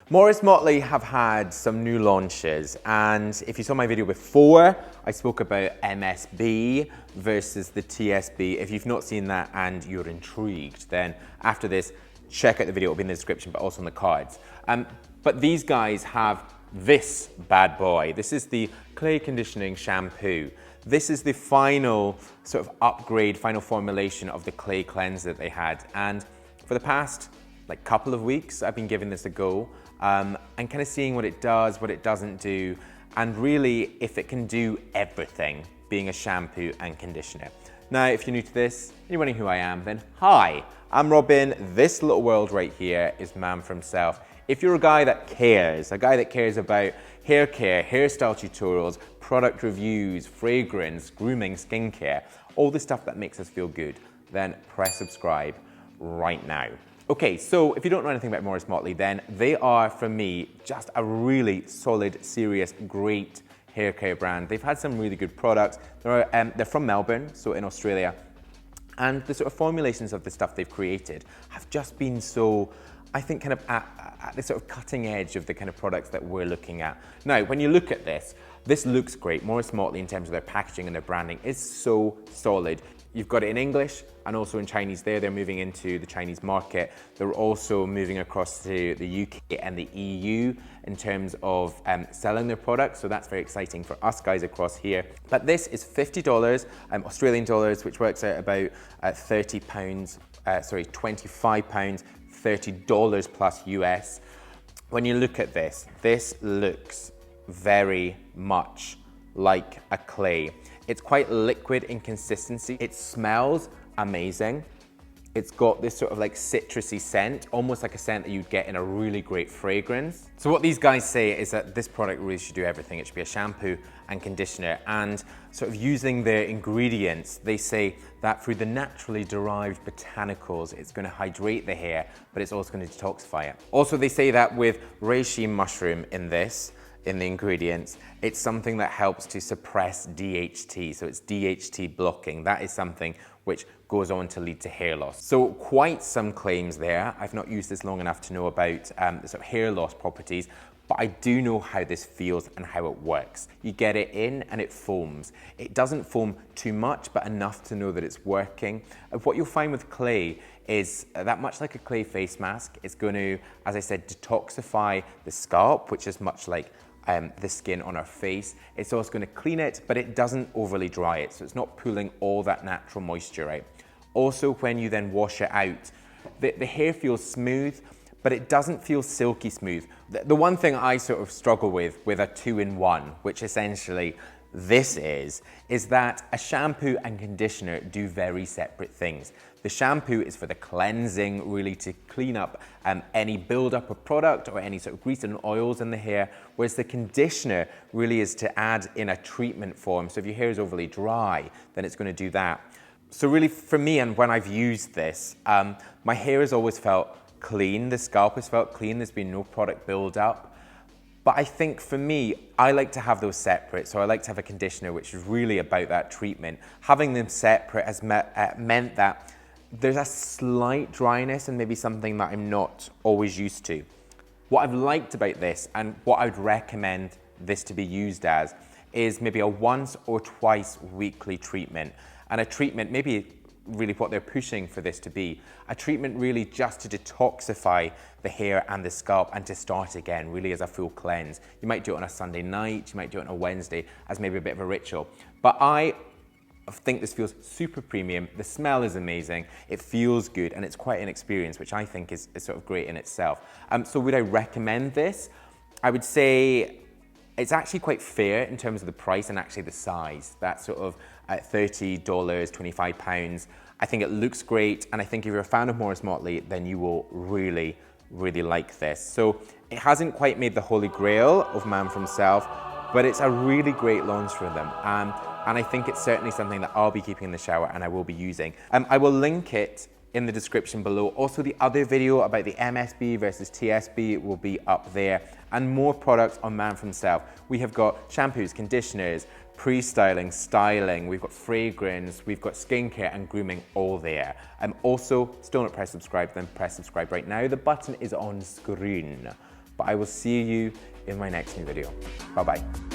Morrish Motley have had some new launches, and if you saw my video before, I spoke about MSB versus the TSB. If you've not seen that and you're intrigued, then after this, check out the video. It'll be in the description, but also in the cards. But these guys have this bad boy. This is the Clay Conditioning Shampoo. This is the final sort of upgrade, final formulation of the clay cleanser that they had. And for the past couple of weeks, I've been giving this a go and kind of seeing what it does, what it doesn't do, and really if it can do everything, being a shampoo and conditioner. Now, if you're new to this, and you're wondering who I am, then hi, I'm Robin. This little world right here is Man for Himself. If you're a guy that cares about hair care, hairstyle tutorials, product reviews, fragrance, grooming, skincare, all the stuff that makes us feel good, then press subscribe right now. Okay, so if you don't know anything about Morrish Motley, then they are, for me, just a really solid, serious, great hair care brand. They've had some really good products. They're from Melbourne, so in Australia. And the sort of formulations of the stuff they've created have just been so, I think, kind of at the sort of cutting edge of the kind of products that we're looking at. Now, when you look at this looks great. Morrish Motley, in terms of their packaging and their branding, is so solid. You've got it in English and also in Chinese there. They're moving into the Chinese market. They're also moving across to the UK and the EU in terms of selling their products. So that's very exciting for us guys across here. But this is $50 Australian dollars, which works out about £25, $30 plus US. When you look at this looks very much like a clay. It's quite liquid in consistency. It smells amazing. It's got this sort of citrusy scent, almost like a scent that you'd get in a really great fragrance. So what these guys say is that this product really should do everything. It should be a shampoo and conditioner, and sort of using their ingredients, they say that through the naturally derived botanicals, it's going to hydrate the hair, but it's also going to detoxify it. Also, they say that with reishi mushroom in the ingredients, it's something that helps to suppress DHT, so it's DHT blocking. That is something which goes on to lead to hair loss. So quite some claims there. I've not used this long enough to know about the sort of hair loss properties, but I do know how this feels and how it works. You get it in and it foams. It doesn't foam too much, but enough to know that it's working. And what you'll find with clay is that much like a clay face mask, it's going to, as I said, detoxify the scalp, which is much like the skin on our face. It's also going to clean it, but it doesn't overly dry it, so it's not pulling all that natural moisture out. Also, when you then wash it out, the hair feels smooth, but it doesn't feel silky smooth. The one thing I sort of struggle with a two-in-one, which essentially this is that a shampoo and conditioner do very separate things. The shampoo is for the cleansing, really to clean up any buildup of product or any sort of grease and oils in the hair, whereas the conditioner really is to add in a treatment form. So if your hair is overly dry, then it's going to do that. So really for me, and when I've used this, my hair has always felt clean, the scalp has felt clean, there's been no product buildup. But I think for me, I like to have those separate. So I like to have a conditioner which is really about that treatment. Having them separate has meant that there's a slight dryness and maybe something that I'm not always used to. What I've liked about this and what I'd recommend this to be used as is maybe a once or twice weekly treatment. And a treatment, maybe really what they're pushing for this to be, a treatment really just to detoxify the hair and the scalp and to start again, really as a full cleanse. You might do it on a Sunday night, you might do it on a Wednesday as maybe a bit of a ritual. But I think this feels super premium, the smell is amazing, it feels good, and it's quite an experience, which I think is sort of great in itself. So would I recommend this? I would say it's actually quite fair in terms of the price and actually the size. That's sort of at $30, £25. I think it looks great, and I think if you're a fan of Morrish Motley, then you will really, really like this. So it hasn't quite made the holy grail of Man for Himself, but it's a really great launch for them. And I think it's certainly something that I'll be keeping in the shower and I will be using. I will link it in the description below. Also, the other video about the MSB versus TSB will be up there, and more products on Man for Himself. We have got shampoos, conditioners, pre-styling, styling, we've got fragrance, we've got skincare and grooming all there. Also, still not press subscribe, then press subscribe right now. The button is on screen. But I will see you in my next new video. Bye-bye.